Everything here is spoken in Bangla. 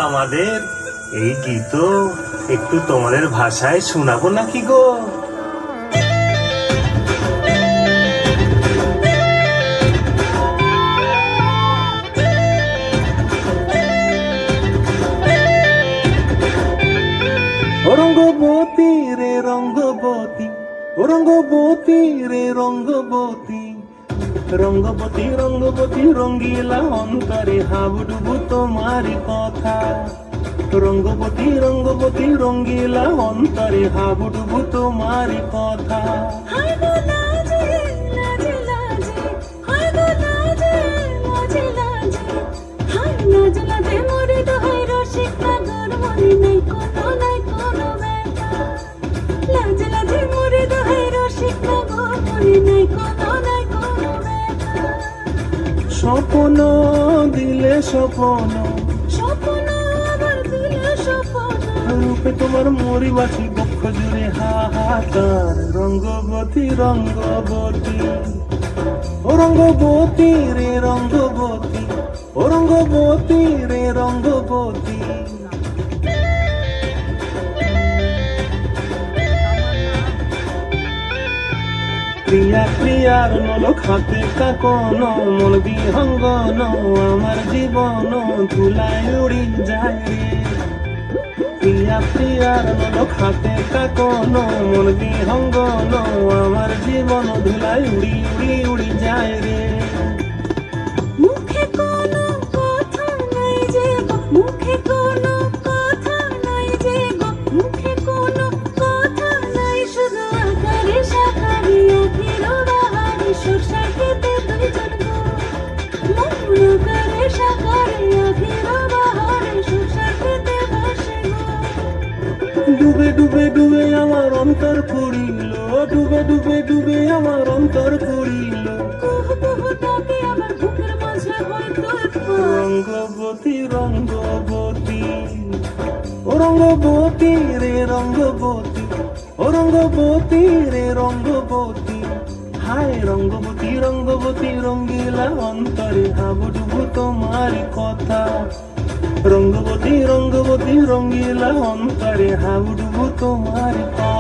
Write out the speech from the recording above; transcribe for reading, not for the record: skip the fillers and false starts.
আমাদের এই গীত একটু তোমাদের ভাষায় শোনাবো নাকি গো? রঙ্গবতী রে রঙ্গবতী, রঙ্গবতী রে রঙ্গবতী, রঙ্গবতী রঙ্গবতী রঙ্গিলা অন্তরে হাবুডুবু তোমারি কথা। রঙ্গবতী রঙ্গবতী রঙ্গিলা অন্তরে হাবুডুবু তোমারি কথা। স্বপ্ন দিলে স্বপ্ন, রূপে তোমার মরি বাছি বক্ষ জুড়ে হাহাকার। রঙ্গবতী রঙ্গবতী, ও রঙ্গবতী রে রঙ্গবতী, ও রঙ্গবতী রে রঙ্গবতী। প্রিয়া প্রিয়ার নলক হাতে কাকন, মন বিহঙ্গন আমার জীবন ধুলায় উড়ি যায় রে। প্রিয়া প্রিয়ার নলক হাতে কাকন, মন বিহঙ্গন আমার জীবন ধুলায় উড়ি উড়ি উড়ি যায় রে। মুখে কোনো কথা নাই যে গো, মুখে কোনো কথা নাই যে গো, মুখে কোনো কথা নাই, শুধু আকারে সাকারে আখির বাহারে সরষা খেতে দুইজন গো। মন আকারে সাকারে আখির বাহারে সরষা খেতে বসে গো। ডুবে ডুবে ডুবে আমার অন্তর পুরিল, ডুবে ডুবে ডুবে আমার অন্তর পুরিল। কুহু কুহু ডাকে আমার বুকের মাঝে হয় তোর। রঙ্গবতী রঙ্গবতী, ও রঙ্গবতী রে রঙ্গবতী, ও রঙ্গবতী রে রঙ্গবতী। হায় রঙ্গবতী রঙ্গবতী রঙ্গিলা অন্তরে হাবুডুবু তোমারি কথা। রঙ্গবতী রঙ্গবতী রঙ্গিলা অন্তরে হাবুডুবু তোমারি কথা।